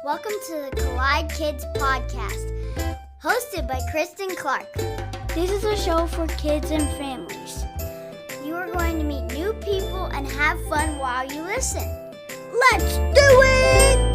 Welcome to the Collide Kids podcast, hosted by Christen Clark. This is a show for kids and families. You are going to meet new people and have fun while you listen. Let's do it!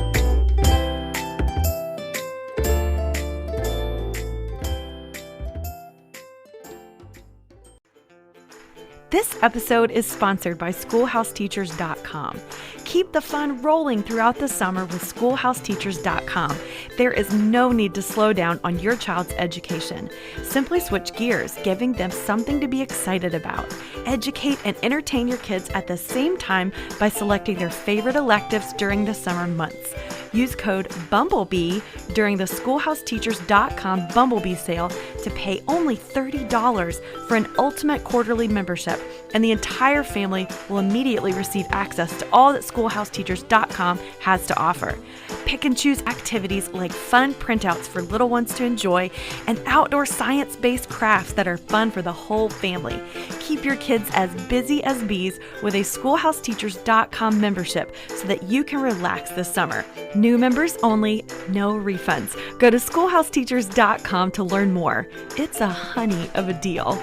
This episode is sponsored by SchoolhouseTeachers.com. Keep the fun rolling throughout the summer with SchoolhouseTeachers.com. There is no need to slow down on your child's education. Simply switch gears, giving them something to be excited about. Educate and entertain your kids at the same time by selecting their favorite electives during the summer months. Use code BUMBLEBEE during the SchoolhouseTeachers.com Bumblebee sale to pay only $30 for an ultimate quarterly membership, and the entire family will immediately receive access to all that SchoolhouseTeachers.com has to offer. Pick and choose activities like fun printouts for little ones to enjoy and outdoor science-based crafts that are fun for the whole family. Keep your kids as busy as bees with a SchoolhouseTeachers.com membership so that you can relax this summer. New members only, no refunds. Go to SchoolhouseTeachers.com to learn more. It's a honey of a deal.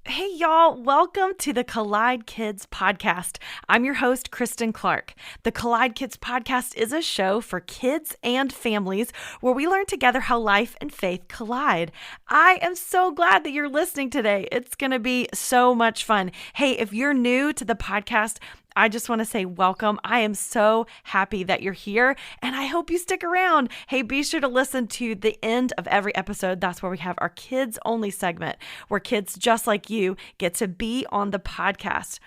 Hey y'all, welcome to the Collide Kids podcast. I'm your host, Christen Clark. The Collide Kids podcast is a show for kids and families where we learn together how life and faith collide. I am so glad that you're listening today. It's going to be so much fun. Hey, if you're new to the podcast, I just want to say welcome. I am so happy that you're here, and I hope you stick around. Hey, be sure to listen to the end of every episode. That's where we have our kids only segment, where kids just like you get to be on the podcast.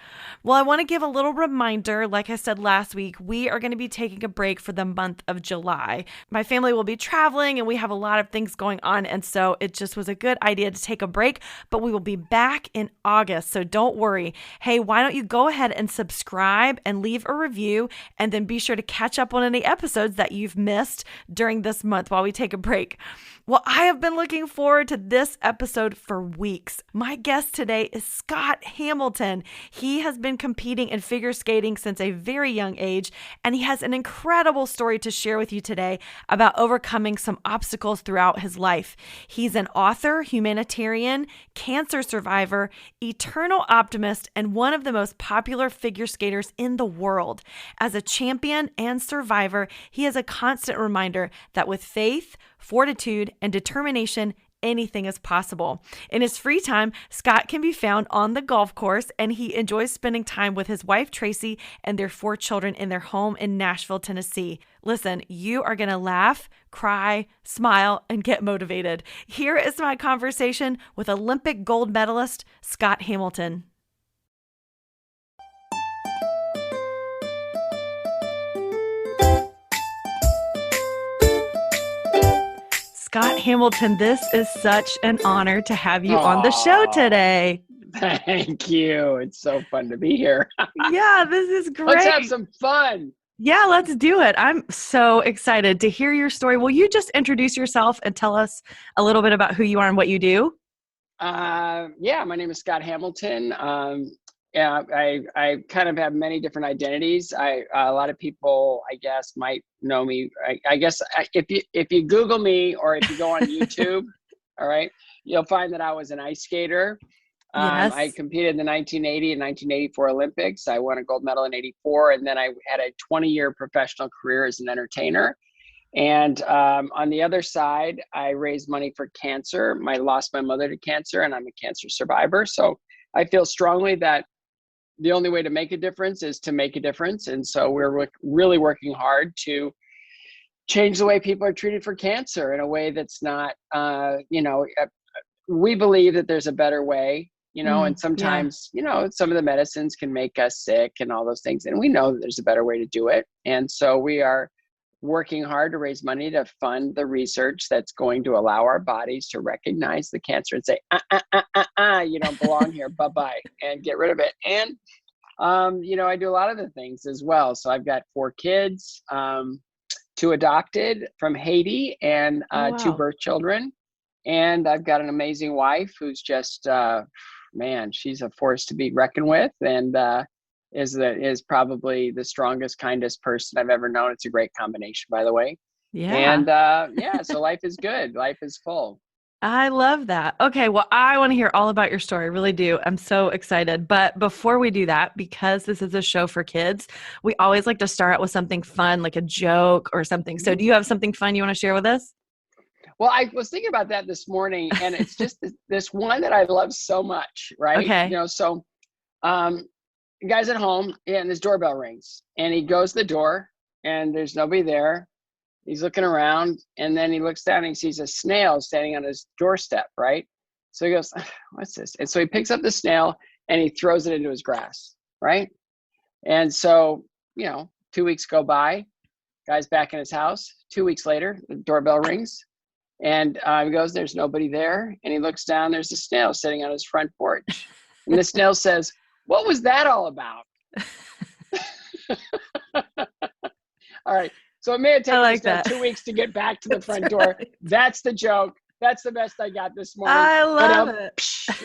Well, I want to give a little reminder. Like I said last week, we are going to be taking a break for the month of July. My family will be traveling, and we have a lot of things going on, and so it just was a good idea to take a break, but we will be back in August, so don't worry. Hey, why don't you go ahead and subscribe and leave a review, and then be sure to catch up on any episodes that you've missed during this month while we take a break. Well, I have been looking forward to this episode for weeks. My guest today is Scott Hamilton. He has been competing in figure skating since a very young age, and he has an incredible story to share with you today about overcoming some obstacles throughout his life. He's an author, humanitarian, cancer survivor, eternal optimist, and one of the most popular figure skaters in the world. As a champion and survivor, he is a constant reminder that with faith, fortitude, and determination, anything is possible. In his free time, Scott can be found on the golf course, and he enjoys spending time with his wife, Tracy, and their 4 children in their home in Nashville, Tennessee. Listen, you are going to laugh, cry, smile, and get motivated. Here is my conversation with Olympic gold medalist Scott Hamilton. Scott Hamilton, this is such an honor to have you on the show today. Thank you. It's so fun to be here. Yeah, this is great. Let's have some fun. Yeah, let's do it. I'm so excited to hear your story. Will you just introduce yourself and tell us a little bit about who you are and what you do? Yeah, my name is Scott Hamilton. I kind of have many different identities. A lot of people, I guess, might know me. If you Google me or if you go on YouTube, all right, you'll find that I was an ice skater. Yes. I competed in the 1980 and 1984 Olympics. I won a gold medal in 84, and then I had a 20-year professional career as an entertainer. And on the other side, I raised money for cancer. I lost my mother to cancer, and I'm a cancer survivor. So I feel strongly that the only way to make a difference is to make a difference. And so we're really working hard to change the way people are treated for cancer in a way that's not, we believe that there's a better way, and sometimes, some of the medicines can make us sick and all those things. And we know that there's a better way to do it. And so we are working hard to raise money to fund the research that's going to allow our bodies to recognize the cancer and say, you don't belong here, bye-bye, and get rid of it. And, I do a lot of the things as well. So I've got 4 kids, 2 adopted from Haiti, and 2 birth children. And I've got an amazing wife who's just, she's a force to be reckoned with. And is probably the strongest, kindest person I've ever known. It's a great combination, by the way. Yeah. And so life is good. Life is full. I love that. Okay, well, I want to hear all about your story. I really do. I'm so excited. But before we do that, because this is a show for kids, we always like to start out with something fun, like a joke or something. So do you have something fun you want to share with us? Well, I was thinking about that this morning, and it's just this one that I love so much, right? Okay. So the guy's at home and his doorbell rings, and he goes to the door and there's nobody there. He's looking around, and then he looks down and he sees a snail standing on his doorstep, right? So he goes, what's this? And so he picks up the snail and he throws it into his grass, right? And so, 2 weeks go by, guy's back in his house. 2 weeks later, the doorbell rings, and he goes, there's nobody there. And he looks down, there's a snail sitting on his front porch. And the snail says, what was that all about? All right. So it may have taken us 2 weeks to get back to the front door. Right. That's the joke. That's the best I got this morning. I love it.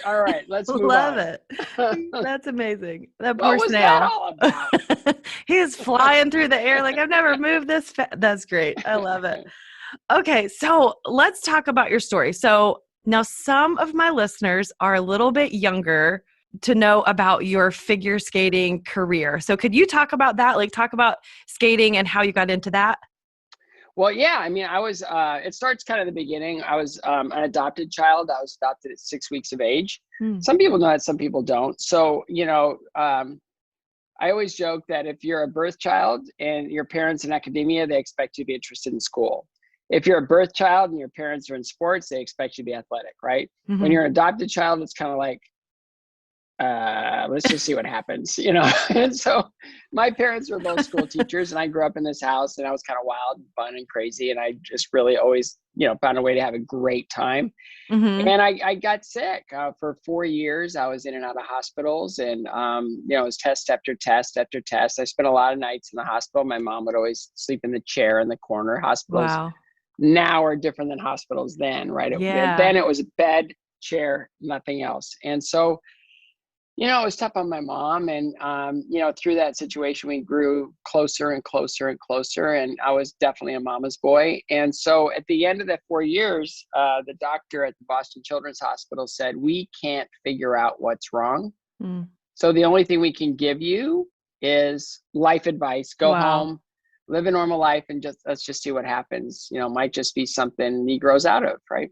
All right, let's move love on. It. That's amazing. That poor what was snail. That all about? He's flying through the air like I've never moved this That's great. I love it. Okay, so let's talk about your story. So now some of my listeners are a little bit younger to know about your figure skating career. So could you talk about that? Like talk about skating and how you got into that? Well, yeah, I mean, I was, it starts kind of the beginning. I was an adopted child. I was adopted at 6 weeks of age. Some people know that, some people don't. So, I always joke that if you're a birth child and your parents in academia, they expect you to be interested in school. If you're a birth child and your parents are in sports, they expect you to be athletic, right? Mm-hmm. When you're an adopted child, it's kind of like, let's just see what happens, And so my parents were both school teachers, and I grew up in this house, and I was kind of wild and fun and crazy. And I just really always, found a way to have a great time. Mm-hmm. And I got sick for 4 years. I was in and out of hospitals, and, it was test after test after test. I spent a lot of nights in the hospital. My mom would always sleep in the chair in the corner. Hospitals now are different than hospitals then, right? Then it was a bed, chair, nothing else. And so, it was tough on my mom. And, through that situation, we grew closer and closer and closer. And I was definitely a mama's boy. And so at the end of that 4 years, the doctor at the Boston Children's Hospital said, we can't figure out what's wrong. So the only thing we can give you is life advice. Go home, live a normal life, and let's just see what happens. Might just be something he grows out of, right?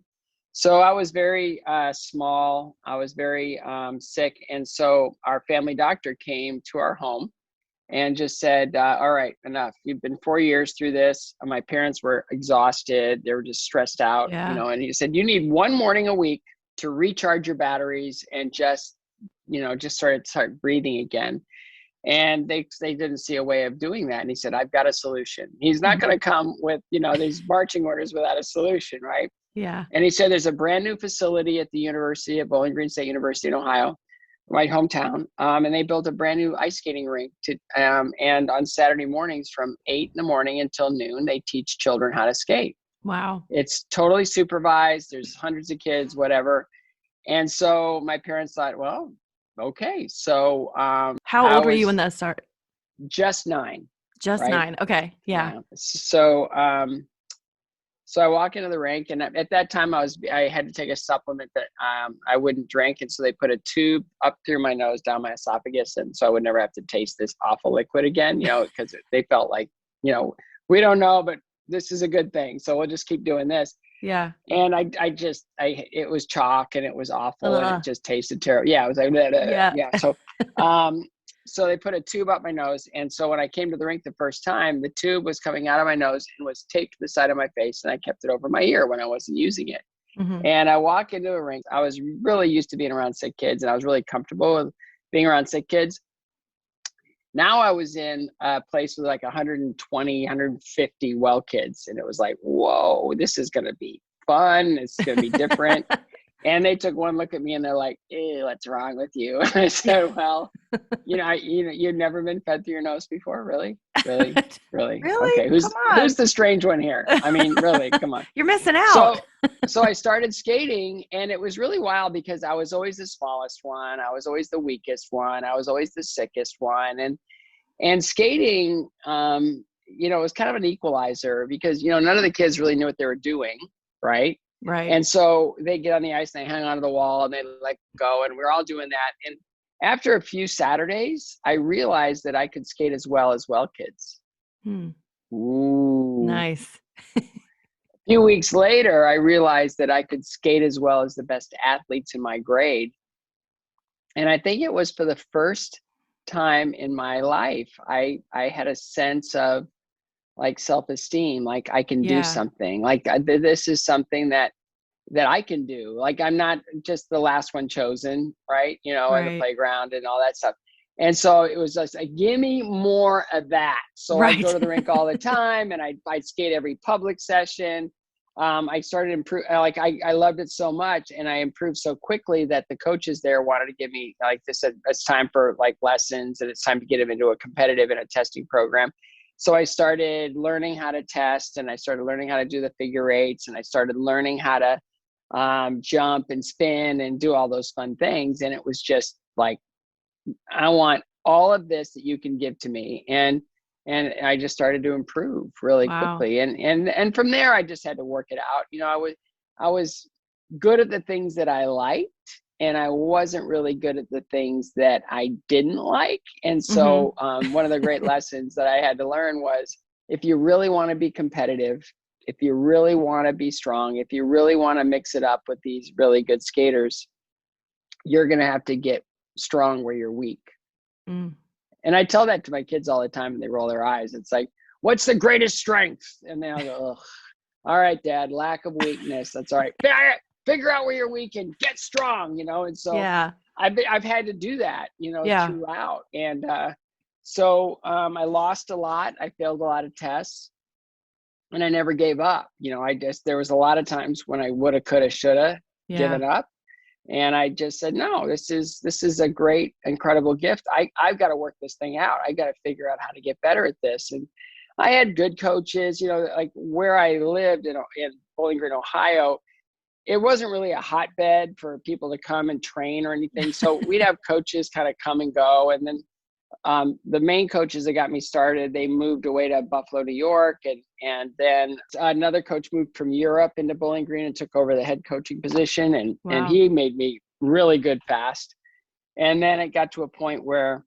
So I was very small. I was very sick. And so our family doctor came to our home and just said, all right, enough. You've been 4 years through this. My parents were exhausted. They were just stressed out, and he said, you need one morning a week to recharge your batteries and just start breathing again. And they didn't see a way of doing that. And he said, I've got a solution. He's not going to come with, these marching orders without a solution, right? Yeah. And he said, there's a brand new facility at the University of Bowling Green State University in Ohio, my hometown. And they built a brand new ice skating rink and on Saturday mornings from 8 a.m. until noon, they teach children how to skate. Wow. It's totally supervised. There's hundreds of kids, whatever. And so my parents thought, well, okay. So, how old were you when that started? Just 9. Just 9. Okay. Yeah. So I walk into the rink, and at that time I had to take a supplement that I wouldn't drink. And so they put a tube up through my nose, down my esophagus. And so I would never have to taste this awful liquid again, because they felt like, we don't know, but this is a good thing. So we'll just keep doing this. Yeah. And it was chalk, and it was awful, and it just tasted terrible. Yeah. It was like, yeah. So, so they put a tube up my nose. And so when I came to the rink the first time, the tube was coming out of my nose and was taped to the side of my face, and I kept it over my ear when I wasn't using it. Mm-hmm. And I walk into a rink. I was really used to being around sick kids, and I was really comfortable with being around sick kids. Now I was in a place with like 120, 150 well kids. And it was like, whoa, this is going to be fun. It's going to be different. And they took one look at me and they're like, "Ew, what's wrong with you?" And I said, "Well, you've never been fed through your nose before, really, really, really. Really? Okay, Come on. who's the strange one here? I mean, really, come on." You're missing out. So I started skating, and it was really wild because I was always the smallest one, I was always the weakest one, I was always the sickest one, and skating, was kind of an equalizer because none of the kids really knew what they were doing, right? Right. And so they get on the ice and they hang onto the wall and they let go, and we're all doing that. And after a few Saturdays, I realized that I could skate as well kids. Ooh. Nice. A few weeks later, I realized that I could skate as well as the best athletes in my grade. And I think it was for the first time in my life, I had a sense of like self-esteem, like I can do something, like this is something that I can do. Like I'm not just the last one chosen, right? In the playground and all that stuff. And so it was just like, give me more of that. So I'd go to the rink all the time, and I'd skate every public session. I started improve. I loved it so much, and I improved so quickly that the coaches there wanted to give me, like they said, it's time for like lessons, and it's time to get them into a competitive and a testing program. So I started learning how to test, and I started learning how to do the figure eights, and I started learning how to jump and spin and do all those fun things. And it was just like, I want all of this that you can give to me. And I just started to improve really quickly. And from there, I just had to work it out. I was good at the things that I liked, and I wasn't really good at the things that I didn't like. And so one of the great lessons that I had to learn was, if you really want to be competitive, if you really want to be strong, if you really want to mix it up with these really good skaters, you're going to have to get strong where you're weak. And I tell that to my kids all the time, and they roll their eyes. It's like, what's the greatest strength? And they all go, ugh. All right, Dad, lack of weakness. That's all right. Figure out where you're weak and get strong, And so I've had to do that, throughout. And so I lost a lot. I failed a lot of tests, and I never gave up. There was a lot of times when I woulda, coulda, shoulda given up. And I just said, no, this is a great, incredible gift. I've got to work this thing out. I got to figure out how to get better at this. And I had good coaches, like where I lived in Bowling Green, Ohio, it wasn't really a hotbed for people to come and train or anything. So we'd have coaches kind of come and go. And then the main coaches that got me started, they moved away to Buffalo, New York. And then another coach moved from Europe into Bowling Green and took over the head coaching position. And he made me really good fast. And then it got to a point where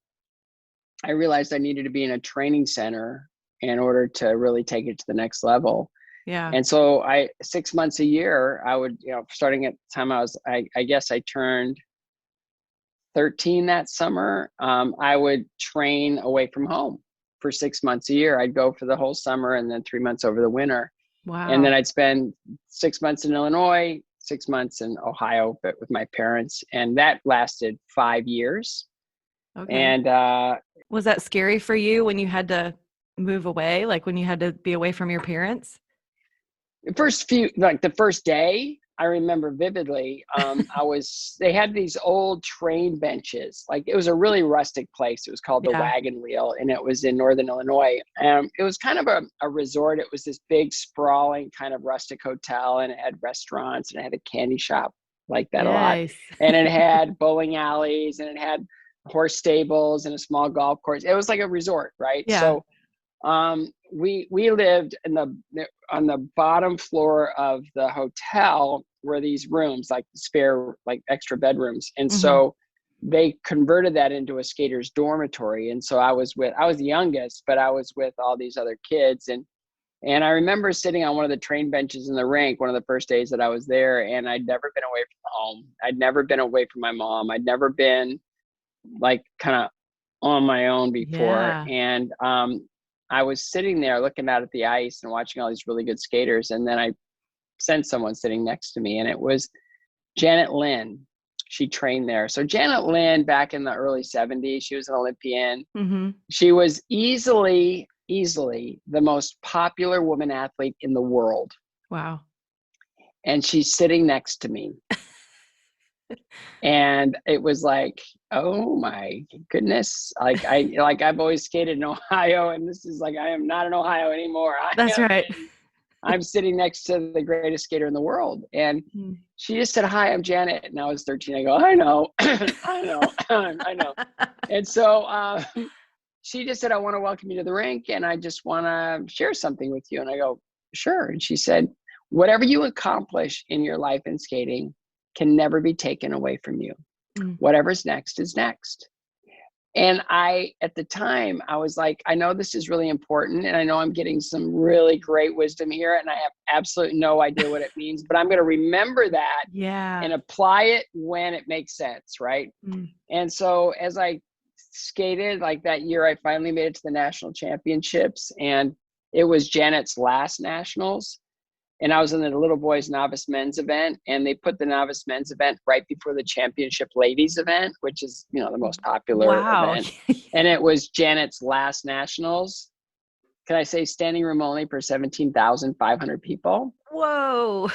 I realized I needed to be in a training center in order to really take it to the next level. Yeah. And so 6 months a year, I would, starting at the time I guess I turned 13 that summer, I would train away from home for 6 months a year. I'd go for the whole summer and then 3 months over the winter. Wow. And then I'd spend 6 months in Illinois, 6 months in Ohio, but with my parents. And that lasted 5 years. Okay. And was that scary for you when you had to move away? Like when you had to be away from your parents? The first day, I remember vividly, they had these old train benches. Like it was a really rustic place. It was called the Wagon Wheel, and it was in Northern Illinois. It was kind of a resort. It was this big sprawling kind of rustic hotel, and it had restaurants, and it had a candy shop like that a lot. And it had bowling alleys, and it had horse stables and a small golf course. It was like a resort, right? Yeah. So we lived on the bottom floor of the hotel were these rooms, like spare, like extra bedrooms. And so they converted that into a skater's dormitory. And so I was the youngest, but I was with all these other kids. And I remember sitting on one of the train benches in the rink, one of the first days that I was there, and I'd never been away from home. I'd never been away from my mom. I'd never been like kind of on my own before. Yeah. And, I was sitting there looking out at the ice and watching all these really good skaters. And then I sensed someone sitting next to me, and it was Janet Lynn. She trained there. So Janet Lynn, back in the early 70s, she was an Olympian. She was easily the most popular woman athlete in the world. Wow. And she's sitting next to me. And it was like, oh my goodness. I've always skated in Ohio, and this is like, I am not in Ohio anymore. That's right. I'm sitting next to the greatest skater in the world. And she just said, hi, I'm Janet. And I was 13. I go, I know, I know, I know. And so she just said, I want to welcome you to the rink, and I just want to share something with you. And I go, sure. And she said, whatever you accomplish in your life in skating can never be taken away from you. Whatever's next is next. And at the time, I was like, I know this is really important, and I know I'm getting some really great wisdom here, and I have absolutely no idea what it means, but I'm going to remember that and apply it when it makes sense, right? And so as I skated, like that year, I finally made it to the national championships, and it was Janet's last nationals. And I was in the little boys novice men's event, and they put the novice men's event right before the championship ladies event, which is, the most popular event. And it was Janet's last nationals. Can I say standing room only for 17,500 people? Whoa.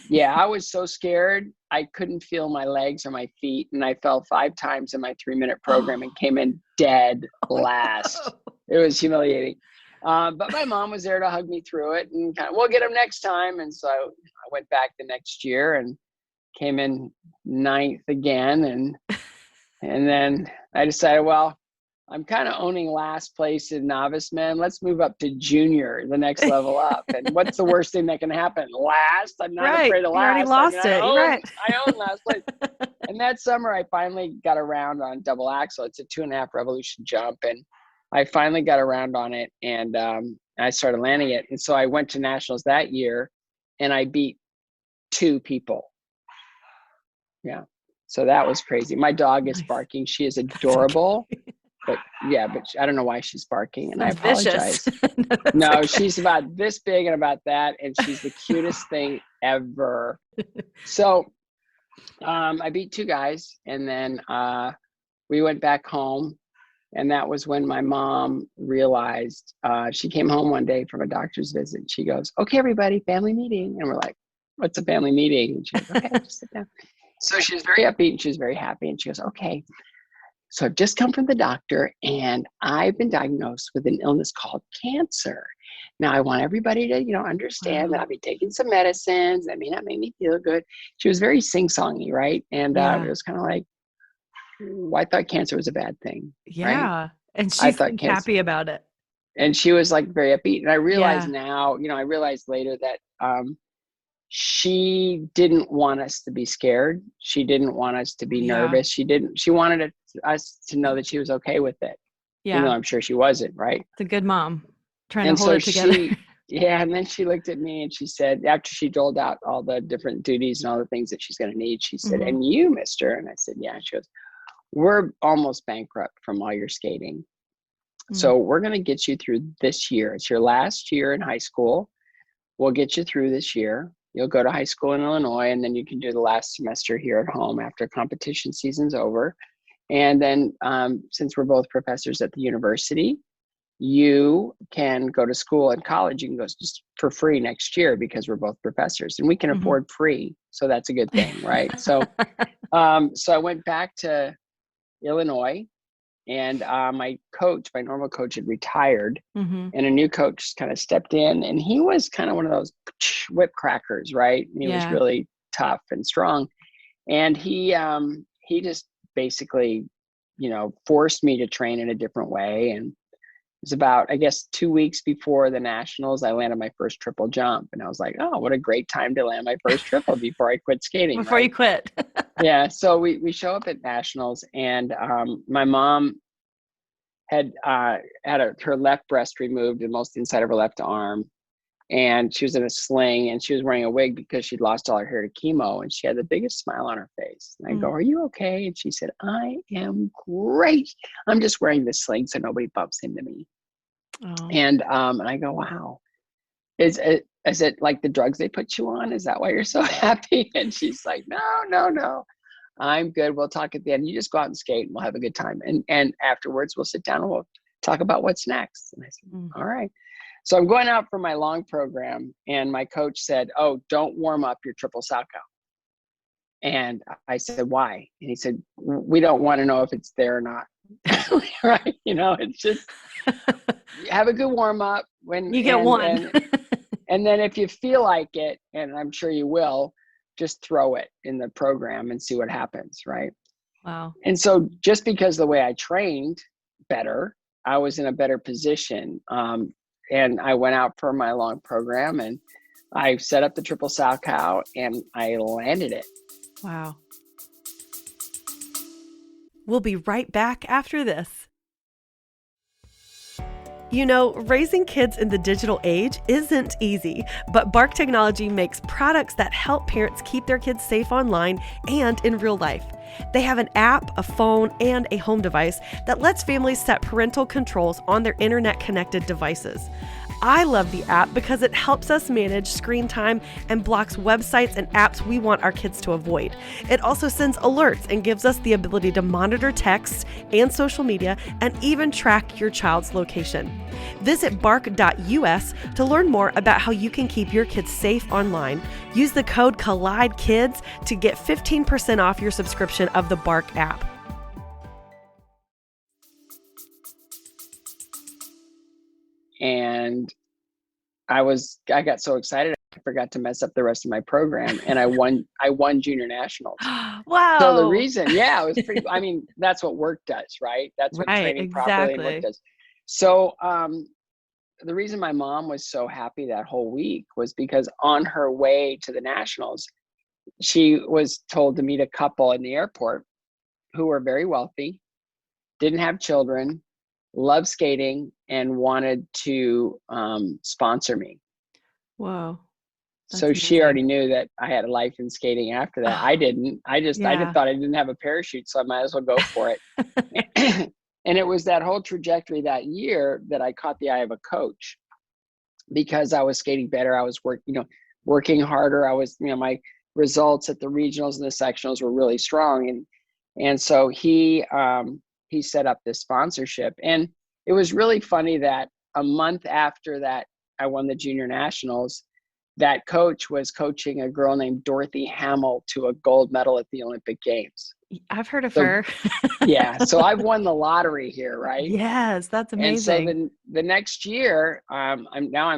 Yeah, I was so scared. I couldn't feel my legs or my feet. And I fell 5 times in my 3-minute program and came in dead last. No. It was humiliating. But my mom was there to hug me through it, and kind of, we'll get them next time. And so I went back the next year and came in 9th again. And then I decided, well, I'm kind of owning last place in novice men. Let's move up to junior, the next level up. And what's the worst thing that can happen? Last. I'm not afraid of last. You already lost it. I own last place. And that summer, I finally got around on double axel. It's a 2.5 revolution jump. And I finally got around on it, and I started landing it. And so I went to nationals that year, and I beat 2 people. Yeah. So that was crazy. My dog is barking. She is adorable. But I don't know why she's barking, and I apologize. No, okay. She's about this big and about that, and she's the cutest thing ever. So I beat 2 guys, and then we went back home. And that was when my mom realized, she came home one day from a doctor's visit. She goes, okay, everybody, family meeting. And we're like, what's a family meeting? And she goes, okay, just sit down. So she was very upbeat, and she was very happy. And she goes, okay, so I've just come from the doctor, and I've been diagnosed with an illness called cancer. Now I want everybody to, understand that I'll be taking some medicines that may not make me feel good. She was very sing-songy, right? And it was kind of like, well, I thought cancer was a bad thing. Yeah. Right? And she's happy about it. And she was like very upbeat. And I realize now, I realized later that she didn't want us to be scared. She didn't want us to be nervous. She wanted us to know that she was okay with it. Yeah. Even though I'm sure she wasn't, right? It's a good mom trying to hold it together. And then she looked at me and she said, after she doled out all the different duties and all the things that she's going to need, she said, and you, mister? And I said, yeah. She goes, we're almost bankrupt from all your skating. So we're going to get you through this year. It's your last year in high school. We'll get you through this year. You'll go to high school in Illinois, and then you can do the last semester here at home after competition season's over. And then since we're both professors at the university, you can go to school and college. You can go just for free next year because we're both professors, and we can afford free. So that's a good thing, right? So I went back to Illinois, and my normal coach had retired, and a new coach kind of stepped in, and he was kind of one of those whip crackers, right? And he was really tough and strong, and he just basically, forced me to train in a different way. And it was about, I guess, 2 weeks before the nationals, I landed my first triple jump, and I was like, oh, what a great time to land my first triple before I quit skating. Before you quit. Yeah. So we show up at nationals, and my mom had her left breast removed and most of the inside of her left arm, and she was in a sling, and she was wearing a wig because she'd lost all her hair to chemo, and she had the biggest smile on her face. And I go, are you okay? And she said, I am great. I'm just wearing this sling so nobody bumps into me. Oh. And I go, wow. Is it like the drugs they put you on? Is that why you're so happy? And she's like, no, I'm good. We'll talk at the end. You just go out and skate, and we'll have a good time. And afterwards we'll sit down and we'll talk about what's next. And I said, all right. So I'm going out for my long program, and my coach said, oh, don't warm up your triple Salchow. And I said, why? And he said, we don't want to know if it's there or not. Right. It's just have a good warm up when you get one. And then if you feel like it, and I'm sure you will, just throw it in the program and see what happens. Right. Wow. And so just because the way I trained better, I was in a better position. And I went out for my long program and I set up the triple sow cow and I landed it. Wow. We'll be right back after this. Raising kids in the digital age isn't easy, but Bark Technology makes products that help parents keep their kids safe online and in real life. They have an app, a phone, and a home device that lets families set parental controls on their internet-connected devices. I love the app because it helps us manage screen time and blocks websites and apps we want our kids to avoid. It also sends alerts and gives us the ability to monitor texts and social media and even track your child's location. Visit bark.us to learn more about how you can keep your kids safe online. Use the code COLLIDEKIDS to get 15% off your subscription of the Bark app. And I got so excited I forgot to mess up the rest of my program, and I won junior nationals. Wow. So the reason, it was pretty, that's what work does, right? That's what training properly and work does. So the reason my mom was so happy that whole week was because on her way to the nationals, she was told to meet a couple in the airport who were very wealthy, didn't have children, loved skating, and wanted to sponsor me. Wow. So she already knew that I had a life in skating after that. I didn't. I just thought I didn't have a parachute, so I might as well go for it. And it was that whole trajectory that year that I caught the eye of a coach because I was skating better. I was working harder. I was, my results at the regionals and the sectionals were really strong. And so he set up this sponsorship. And it was really funny that a month after that, I won the junior nationals. That coach was coaching a girl named Dorothy Hamill to a gold medal at the Olympic Games. I've heard of her. Yeah. So I've won the lottery here, right? Yes, that's amazing. And so the next year, I'm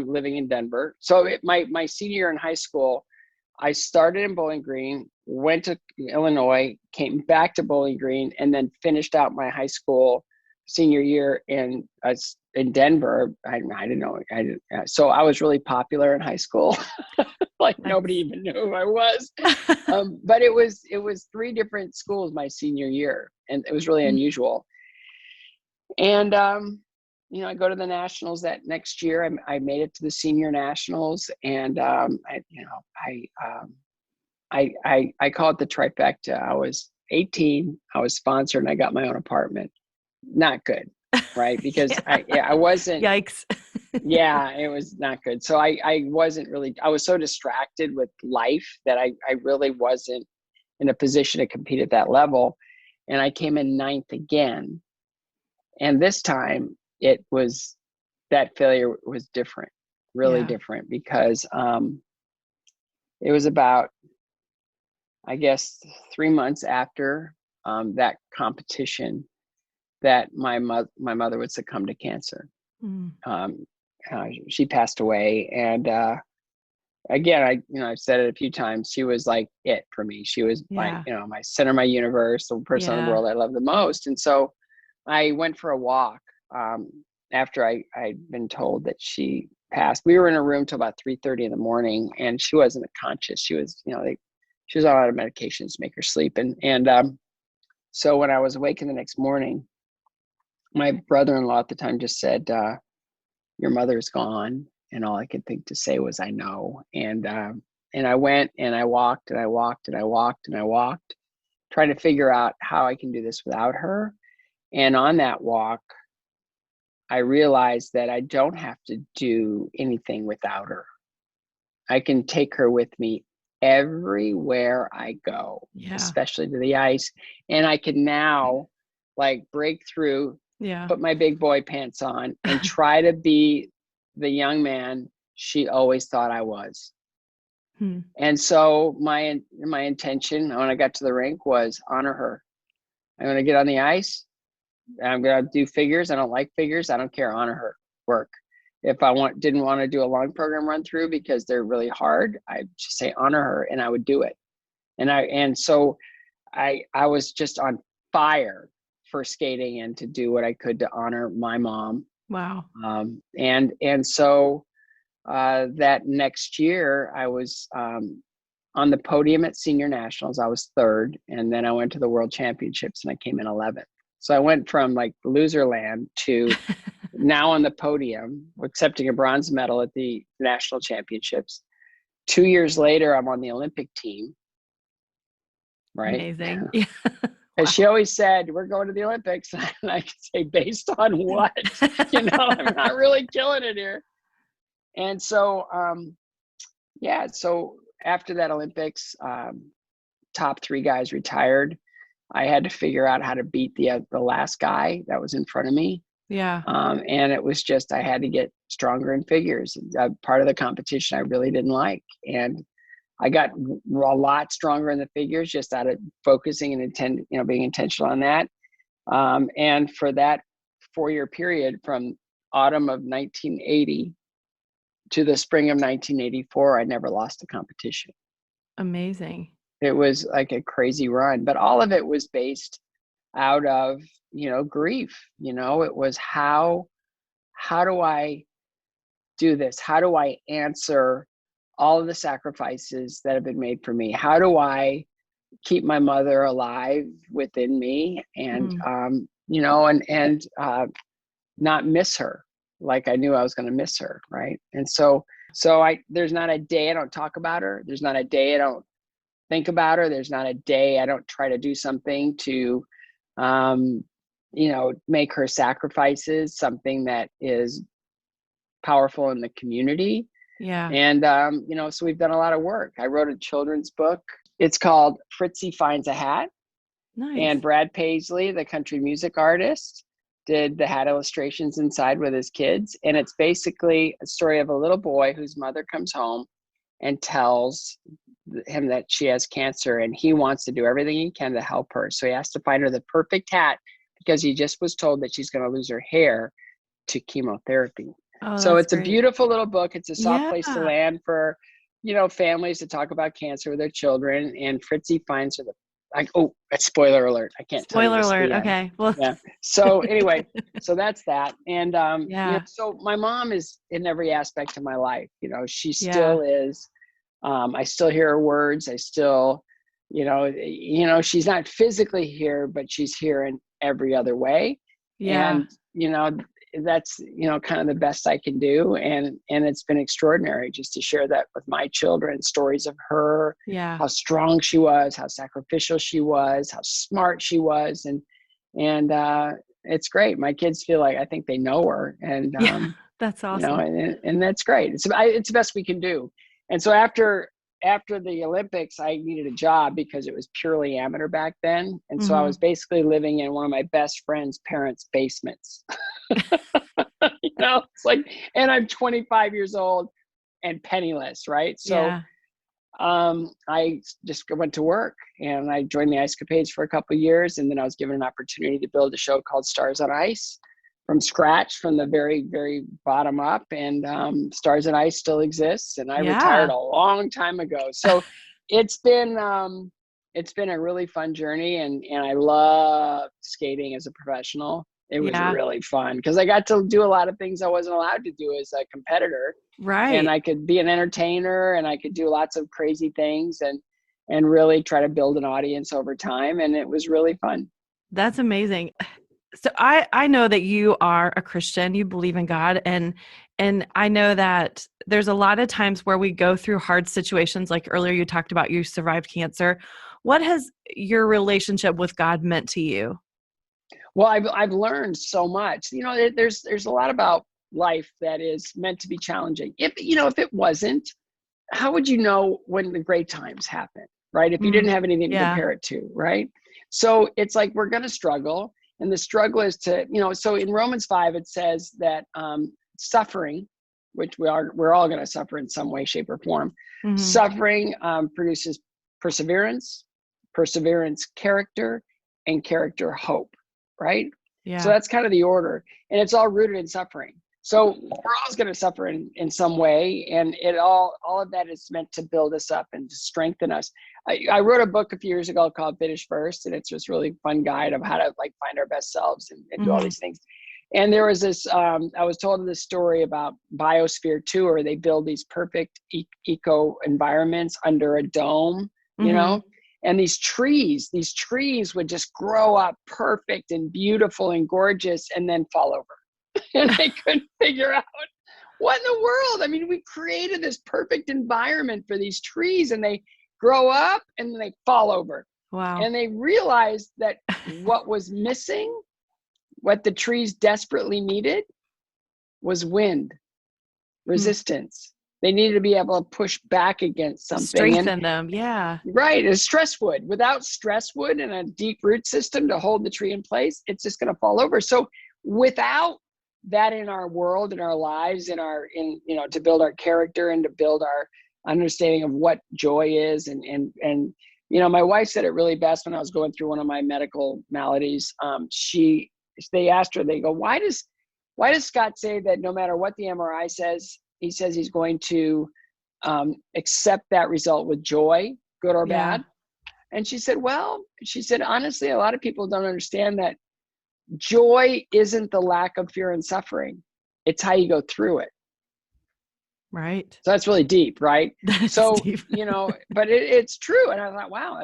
living in Denver. So my senior year in high school, I started in Bowling Green, went to Illinois, came back to Bowling Green, and then finished out my high school senior year in Denver. I didn't know. So I was really popular in high school. Like nobody even knew who I was. But it was 3 different schools my senior year, and it was really unusual. And I go to the nationals that next year. I made it to the senior nationals, and I call it the trifecta. I was 18, I was sponsored, and I got my own apartment. Not good, right? Because I wasn't. Yikes. Yeah, it was not good. So I wasn't really. I was so distracted with life that I really wasn't in a position to compete at that level. And I came in 9th again, and this time that failure was different, really different, because it was about, I guess, 3 months after that competition that my mother would succumb to cancer. She passed away, and again, I've said it a few times. She was like it for me. She was my center of my universe, the person in the world I love the most. And so I went for a walk after I'd been told that she passed. We were in a room till about 3:30 in the morning, and she wasn't conscious. She was, she was on a lot of medications to make her sleep. And so when I was awake in the next morning, my brother-in-law at the time just said, your mother's gone. And all I could think to say was, I know. And I went and I walked and I walked and I walked and I walked, trying to figure out how I can do this without her. And on that walk, I realized that I don't have to do anything without her. I can take her with me everywhere I go, especially to the ice. And I can now break through, put my big boy pants on, and try to be the young man she always thought I was. And so my intention when I got to the rink was honor her. I'm going to get on the ice. I'm going to do figures. I don't like figures. I don't care. Honor her work. If I didn't want to do a long program run through because they're really hard, I'd just say honor her, and I would do it. And so I was just on fire for skating and to do what I could to honor my mom. Wow. And so that next year I was on the podium at senior nationals. I was third, and then I went to the world championships and I came in 11th. So I went from like loser land to now on the podium, accepting a bronze medal at the national championships. 2 years later, I'm on the Olympic team. Right. Amazing. Yeah. And she always said, we're going to the Olympics. And I could say, based on what? I'm not really killing it here. And so, so after that Olympics, top 3 guys retired. I had to figure out how to beat the last guy that was in front of me. Yeah. And it was just, I had to get stronger in figures. Part of the competition I really didn't like. And I got a lot stronger in the figures just out of focusing and being intentional on that. And for that 4-year period from autumn of 1980 to the spring of 1984, I never lost a competition. Amazing. It was like a crazy run, but all of it was based out of, grief. It was how do I do this? How do I answer all of the sacrifices that have been made for me? How do I keep my mother alive within me and, not miss her like I knew I was going to miss her. Right. And so there's not a day I don't talk about her. There's not a day I don't think about her. There's not a day I don't try to do something to, make her sacrifices something that is powerful in the community. Yeah. And, so we've done a lot of work. I wrote a children's book. It's called Fritzy Finds a Hat. Nice. And Brad Paisley, the country music artist, did the hat illustrations inside with his kids. And it's basically a story of a little boy whose mother comes home and tells him that she has cancer, and he wants to do everything he can to help her. So he has to find her the perfect hat because he just was told that she's going to lose her hair to chemotherapy. Oh, so it's great. A beautiful little book. It's a soft place to land for, families to talk about cancer with their children. And Fritzy finds her that's spoiler alert. I can't tell you. Spoiler alert. Okay. Well, yeah. So anyway, so that's that. And, so my mom is in every aspect of my life. She still is. I still hear her words. I still, she's not physically here, but she's here in every other way. Yeah. And, that's, kind of the best I can do. And it's been extraordinary just to share that with my children, stories of her, how strong she was, how sacrificial she was, how smart she was. And it's great. My kids feel like, I think they know her, and, that's awesome. And that's great. It's the best we can do. And so after the Olympics, I needed a job because it was purely amateur back then. And so I was basically living in one of my best friend's parents' basements. It's like, and I'm 25 years old and penniless, right? So I just went to work and I joined the Ice Capades for a couple of years. And then I was given an opportunity to build a show called Stars on Ice from scratch, from the very, very bottom up. And Stars on Ice still exists. And I retired a long time ago. So it's been a really fun journey. And I love skating as a professional. It was really fun because I got to do a lot of things I wasn't allowed to do as a competitor. Right. And I could be an entertainer and I could do lots of crazy things and really try to build an audience over time. And it was really fun. That's amazing. So I know that you are a Christian, you believe in God. And I know that there's a lot of times where we go through hard situations. Like earlier you talked about you survived cancer. What has your relationship with God meant to you? Well, I've learned so much. There's a lot about life that is meant to be challenging. If it wasn't, how would you know when the great times happen, right? If you didn't have anything to compare it to, right? So it's like we're going to struggle, and the struggle is to, so in Romans 5 it says that suffering which we're all going to suffer in some way, shape, or form. Mm-hmm. Suffering produces perseverance, character, and character, hope, right? Yeah. So that's kind of the order, and it's all rooted in suffering. So we're always going to suffer in some way, and all of that is meant to build us up and to strengthen us. I wrote a book a few years ago called Finish First, and it's just really fun guide of how to like find our best selves and do all these things. And there was this, I was told this story about Biosphere Tour. They build these perfect eco environments under a dome, you know, and these trees would just grow up perfect and beautiful and gorgeous and then fall over. And they couldn't figure out what in the world. I mean, we created this perfect environment for these trees, and they grow up and then they fall over. Wow. And they realized that what was missing, what the trees desperately needed, was wind, resistance. They needed to be able to push back against something. Strengthen them, yeah. Right, as stress would. Without stress wood and a deep root system to hold the tree in place, it's just going to fall over. So without that in our world, in our lives, to build our character and to build our understanding of what joy is, and my wife said it really best when I was going through one of my medical maladies. They asked her, they go, why does Scott say that no matter what the MRI says, he says he's going to accept that result with joy, good or bad? And she said, honestly, a lot of people don't understand that joy isn't the lack of fear and suffering. It's how you go through it. Right. So that's really deep, right? So, deep. But it's true. And I thought, wow,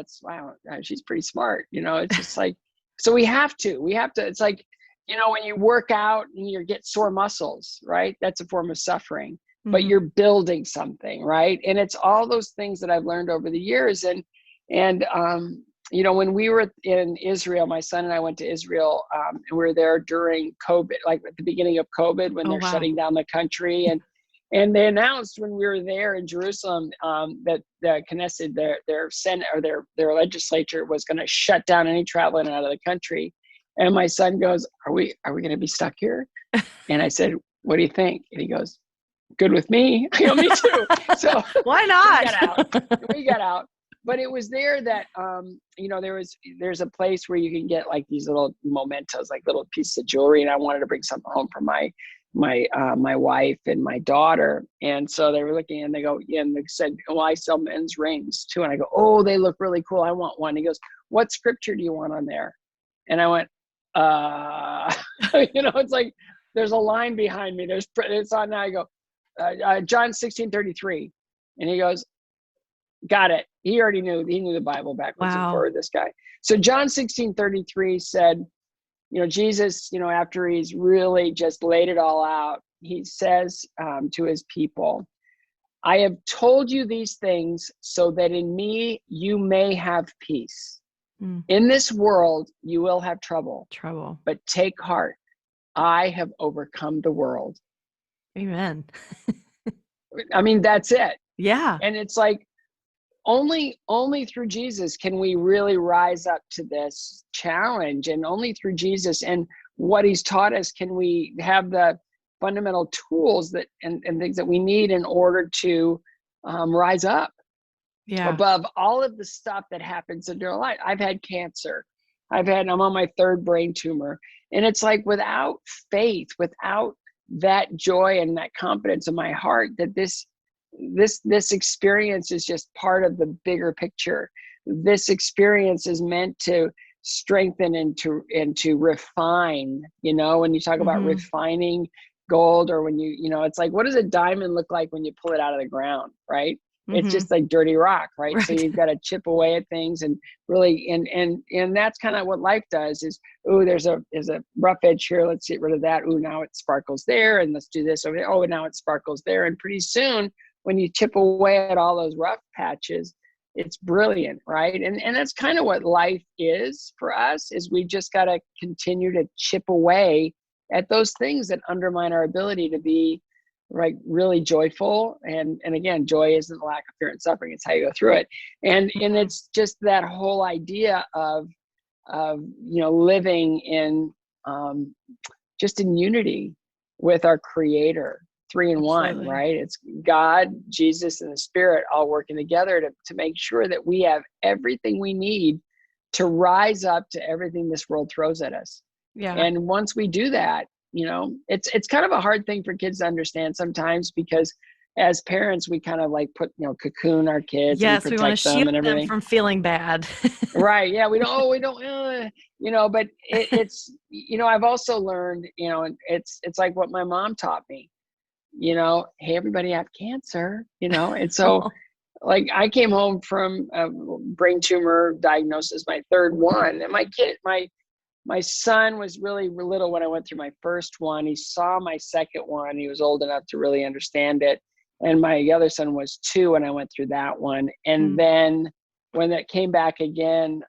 she's pretty smart. It's just like, so we have to, it's like, when you work out and you get sore muscles, right? That's a form of suffering, but you're building something, right? And it's all those things that I've learned over the years. And when we were in Israel, my son and I went to Israel, and we were there during COVID, like at the beginning of COVID, when they're shutting down the country. And they announced when we were there in Jerusalem that the Knesset, their Senate or their legislature, was going to shut down any travel in and out of the country. And my son goes, "Are we going to be stuck here?" And I said, "What do you think?" And he goes, "Good with me." I go, "Me too." So why not? We got out. But it was there that there's a place where you can get like these little mementos, like little pieces of jewelry, and I wanted to bring something home for my wife and my daughter. And so they were looking, and they go, and they said, "Well, I sell men's rings too." And I go, "Oh, they look really cool. I want one." He goes, "What scripture do you want on there?" And I went, it's like there's a line behind me. It's on now. I go, John 16:33, and he goes, "Got it." He already knew. He knew the Bible backwards and forward. This guy. So John 16:33 said, Jesus, after he's really just laid it all out, he says to his people, "I have told you these things so that in me you may have peace. In this world you will have trouble, but take heart. I have overcome the world." Amen. I mean, that's it. Yeah. And it's like, only through Jesus can we really rise up to this challenge, and only through Jesus and what he's taught us can we have the fundamental tools that and things that we need in order to rise up above all of the stuff that happens in your life. I've had cancer. I'm on my third brain tumor. And it's like, without faith, without that joy and that confidence in my heart that this experience is just part of the bigger picture. This experience is meant to strengthen and to refine, when you talk about refining gold, or when it's like, what does a diamond look like when you pull it out of the ground, right? It's just like dirty rock, right? So you've got to chip away at things and really, and that's kind of what life does is, there's a rough edge here. Let's get rid of that. Now it sparkles there, and let's do this over there. Oh, now it sparkles there. And pretty soon, when you chip away at all those rough patches, it's brilliant, right? And that's kind of what life is for us, is we just got to continue to chip away at those things that undermine our ability to be really joyful. And again, joy isn't the lack of fear and suffering. It's how you go through it. And it's just that whole idea of living in just in unity with our Creator three in one, Absolutely. right? It's God, Jesus, and the Spirit all working together to make sure that we have everything we need to rise up to everything this world throws at us. Yeah. And once we do that, it's kind of a hard thing for kids to understand sometimes, because as parents, we kind of like cocoon our kids and we Yes, we want to protect them shield and them everything. from feeling bad. Right. Yeah. But it's, I've also learned, and it's like what my mom taught me, hey, everybody have cancer, and so like I came home from a brain tumor diagnosis, my third one, and my son was really little when I went through my first one. He saw my second one. He was old enough to really understand it. And my other son was 2 when I went through that one. And then when that came back again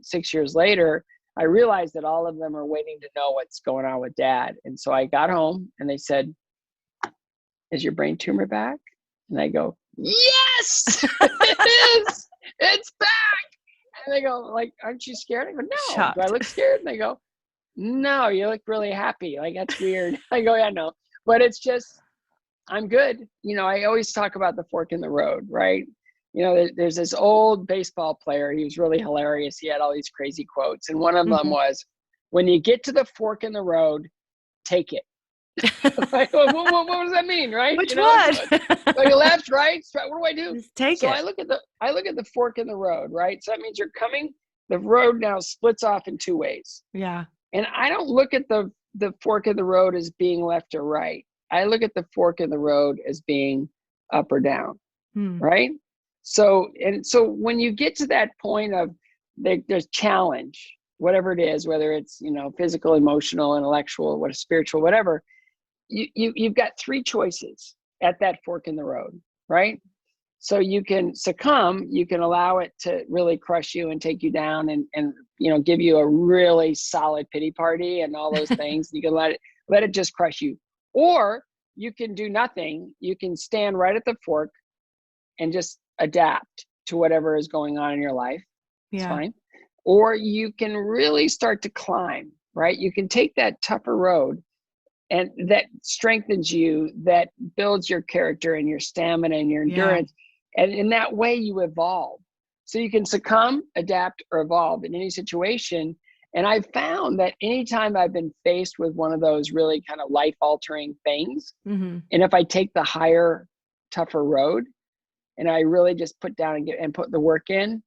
6 years later, I realized that all of them are waiting to know what's going on with Dad. And so I got home and they said, is your brain tumor back? And I go, yes, it is. It's back. And they go, like, aren't you scared? I go, no. Shocked. Do I look scared? And they go, no, you look really happy. Like, that's weird. I go, yeah, no. But it's just, I'm good. I always talk about the fork in the road, right? There's this old baseball player. He was really hilarious. He had all these crazy quotes. And one of them was, when you get to the fork in the road, take it. Like, what does that mean, right? Which one? Like left, right? What do I do? Just take it. I look at the fork in the road, right? So that means you're coming. The road now splits off in 2 ways. Yeah. And I don't look at the fork in the road as being left or right. I look at the fork in the road as being up or down, right? So when you get to that point of there's challenge, whatever it is, whether it's physical, emotional, intellectual, spiritual, whatever. You've got 3 choices at that fork in the road, right? So you can succumb, you can allow it to really crush you and take you down and give you a really solid pity party and all those things. You can let it just crush you. Or you can do nothing. You can stand right at the fork and just adapt to whatever is going on in your life. It's fine. Or you can really start to climb, right? You can take that tougher road, and that strengthens you, that builds your character and your stamina and your endurance. And in that way you evolve. So you can succumb, adapt, or evolve in any situation. And I've found that anytime I've been faced with one of those really kind of life-altering things, and if I take the higher, tougher road, and I really just put down and put the work in,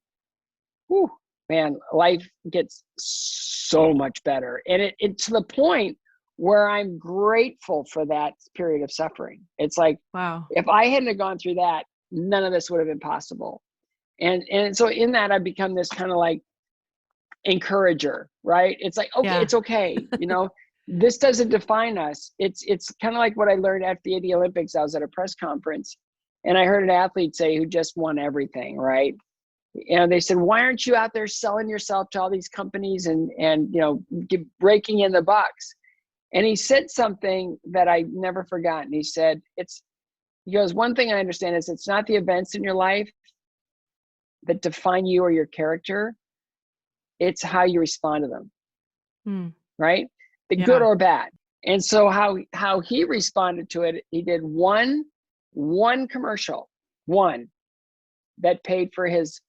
whew, man, life gets so much better. And it to the point where I'm grateful for that period of suffering. It's like, wow, if I hadn't have gone through that, none of this would have been possible. And so in that, I've become this kind of like encourager, right? It's like, okay, it's okay. This doesn't define us. It's kind of like what I learned at the Olympics. I was at a press conference and I heard an athlete say who just won everything, right? And they said, why aren't you out there selling yourself to all these companies and raking in the bucks? And he said something that I never forgotten. He said, he goes, one thing I understand is it's not the events in your life that define you or your character. It's how you respond to them, right? The good or bad. And so how he responded to it, he did one commercial, that paid for his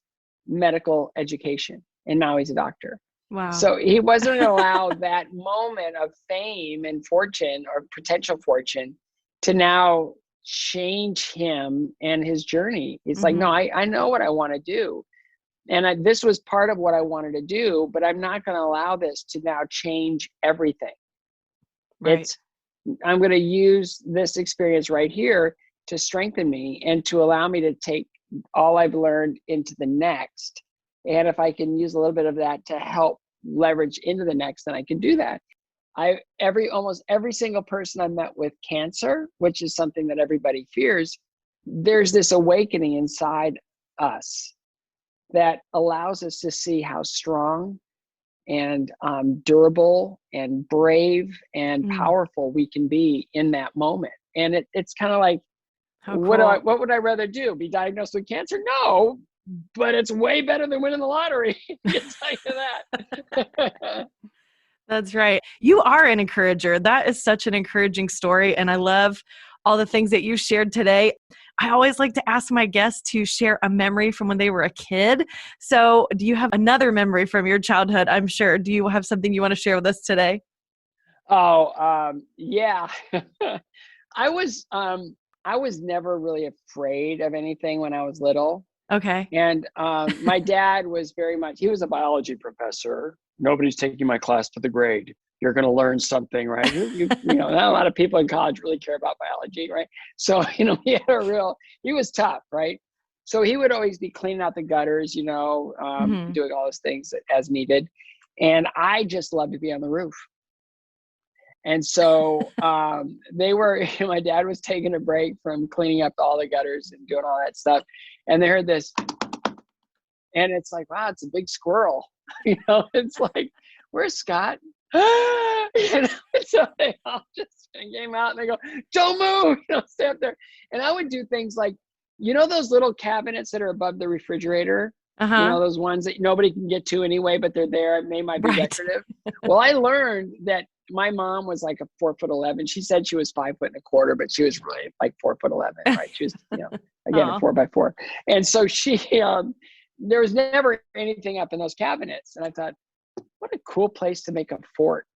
medical education. And now he's a doctor. Wow. So he wasn't allowed that moment of fame and fortune or potential fortune to now change him and his journey. He's like, no, I know what I want to do. And this was part of what I wanted to do, but I'm not going to allow this to now change everything. Right. I'm going to use this experience right here to strengthen me and to allow me to take all I've learned into the next. And if I can use a little bit of that to help leverage into the next, then I can do that. Almost every single person I met with cancer, which is something that everybody fears, there's this awakening inside us that allows us to see how strong and durable and brave and powerful we can be in that moment. And it's kind of like, what would I rather do? Be diagnosed with cancer? No, but it's way better than winning the lottery. I can tell you that. That's right. You are an encourager. That is such an encouraging story. And I love all the things that you shared today. I always like to ask my guests to share a memory from when they were a kid. So do you have another memory from your childhood? I'm sure. Do you have something you want to share with us today? Yeah. I was, I was never really afraid of anything when I was little. Okay. And my dad was very much, he was a biology professor. Nobody's taking my class for the grade. You're going to learn something, right? Not a lot of people in college really care about biology, right? So, he was tough, right? So he would always be cleaning out the gutters, doing all those things as needed. And I just loved to be on the roof. And so my dad was taking a break from cleaning up all the gutters and doing all that stuff. And they heard this, and it's like, wow, it's a big squirrel. It's like, where's Scott? So they all just came out and they go, don't move, stay up there. And I would do things like, those little cabinets that are above the refrigerator, those ones that nobody can get to anyway, but they're there. They might be decorative. Well, I learned that my mom was like a 4'11". She said she was 5'125", but she was really like 4'11", right? She was, again, a 4x4. And so she, there was never anything up in those cabinets. And I thought, what a cool place to make a fort.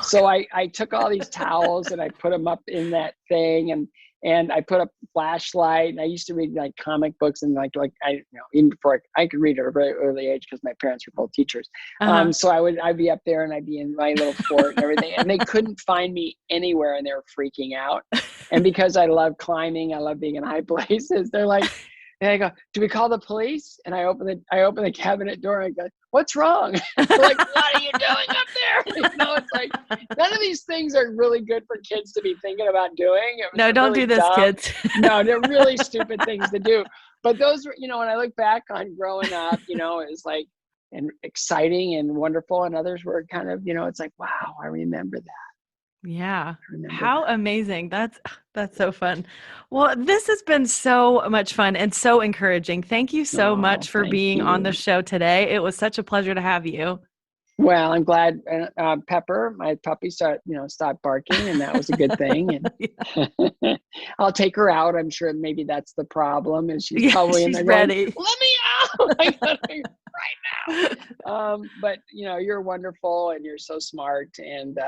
So I took all these towels and I put them up in that thing, and I put up a flashlight, and I used to read like comic books, and even before I could read at a very early age because my parents were both teachers. So I'd be up there and I'd be in my little fort and everything, and they couldn't find me anywhere, and they were freaking out. And because I love climbing, I love being in high places, they're like, and I go, do we call the police? And I open the cabinet door and I go, what's wrong? They're like, what are you doing up there? It's like, none of these things are really good for kids to be thinking about doing. No, don't really do this, dumb. kids. No, they're really stupid things to do. But those were, when I look back on growing up, it was like, and exciting and wonderful. And others were kind of, it's like, wow, I remember that. Yeah. How amazing. That's so fun. Well, this has been so much fun and so encouraging. Thank you so much for being on the show today. It was such a pleasure to have you. Well, I'm glad Pepper, my puppy, stopped barking, and that was a good thing. And I'll take her out. I'm sure maybe that's the problem, and she's probably in there ready. Going, let me out right now. But you're wonderful, and you're so smart, and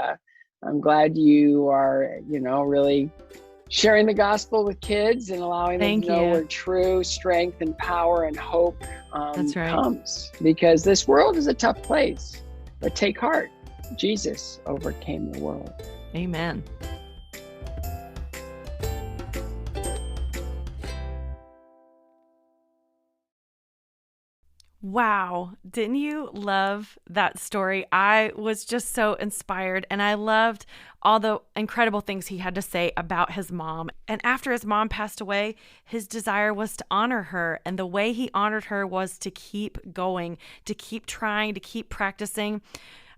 I'm glad you are, really sharing the gospel with kids and allowing them to know where true strength and power and hope comes. Because this world is a tough place, but take heart. Jesus overcame the world. Amen. Wow. Didn't you love that story? I was just so inspired, and I loved all the incredible things he had to say about his mom. And after his mom passed away, his desire was to honor her. And the way he honored her was to keep going, to keep trying, to keep practicing.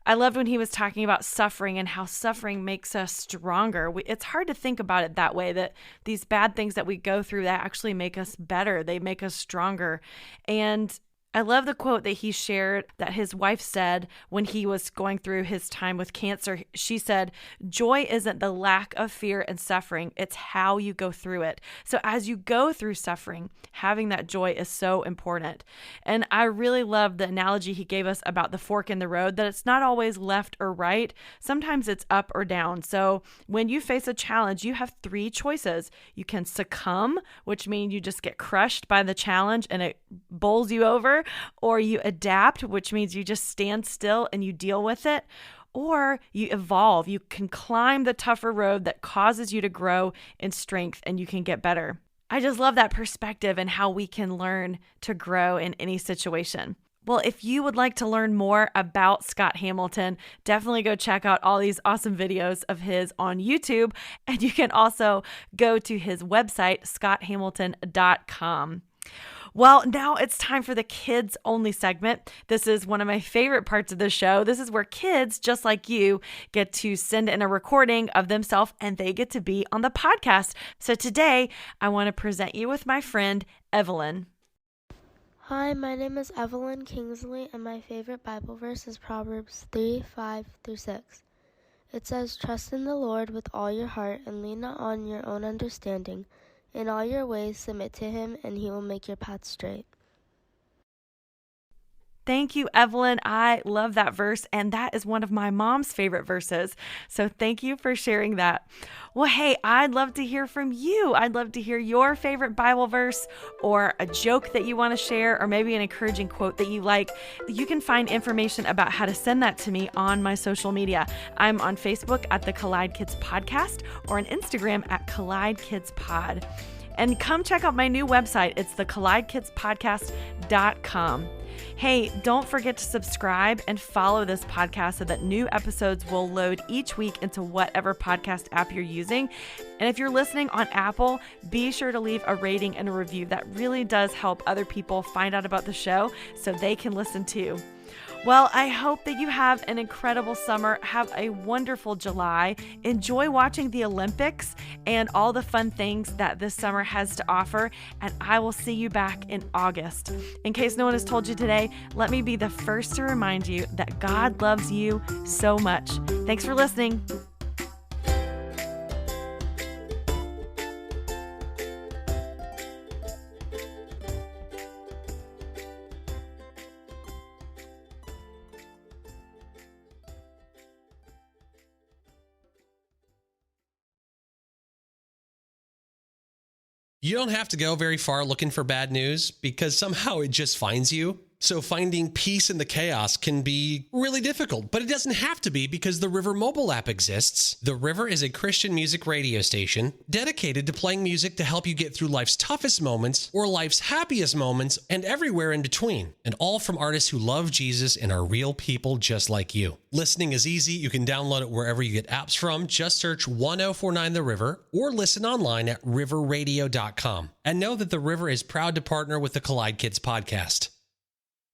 I loved when he was talking about suffering and how suffering makes us stronger. It's hard to think about it that way, that these bad things that we go through that actually make us better. They make us stronger. And I love the quote that he shared that his wife said when he was going through his time with cancer. She said, joy isn't the lack of fear and suffering, it's how you go through it. So as you go through suffering, having that joy is so important. And I really love the analogy he gave us about the fork in the road, that it's not always left or right. Sometimes it's up or down. So when you face a challenge, you have 3 choices. You can succumb, which means you just get crushed by the challenge and it bowls you over. Or you adapt, which means you just stand still and you deal with it. Or you evolve. You can climb the tougher road that causes you to grow in strength, and you can get better. I just love that perspective and how we can learn to grow in any situation. Well, if you would like to learn more about Scott Hamilton, definitely go check out all these awesome videos of his on YouTube. And you can also go to his website, scotthamilton.com. Well, now it's time for the kids only segment. This is one of my favorite parts of the show. This is where kids, just like you, get to send in a recording of themselves and they get to be on the podcast. So today I want to present you with my friend, Evelyn. Hi, my name is Evelyn Kingsley, and my favorite Bible verse is Proverbs 3:5-6. It says, "Trust in the Lord with all your heart and lean not on your own understanding. In all your ways submit to him, and he will make your path straight." Thank you, Evelyn. I love that verse, and that is one of my mom's favorite verses. So thank you for sharing that. Well, hey, I'd love to hear from you. I'd love to hear your favorite Bible verse or a joke that you want to share, or maybe an encouraging quote that you like. You can find information about how to send that to me on my social media. I'm on Facebook at the Collide Kids Podcast or on Instagram at Collide Kids Pod. And come check out my new website. It's thecollidekidspodcast.com. Hey, don't forget to subscribe and follow this podcast so that new episodes will load each week into whatever podcast app you're using. And if you're listening on Apple, be sure to leave a rating and a review. That really does help other people find out about the show so they can listen too. Well, I hope that you have an incredible summer. Have a wonderful July. Enjoy watching the Olympics and all the fun things that this summer has to offer. And I will see you back in August. In case no one has told you today, let me be the first to remind you that God loves you so much. Thanks for listening. You don't have to go very far looking for bad news because somehow it just finds you. So finding peace in the chaos can be really difficult, but it doesn't have to be because the River mobile app exists. The River is a Christian music radio station dedicated to playing music to help you get through life's toughest moments or life's happiest moments and everywhere in between. And all from artists who love Jesus and are real people just like you. Listening is easy. You can download it wherever you get apps from. Just search 1049 The River or listen online at riverradio.com. And know that The River is proud to partner with the Collide Kids Podcast.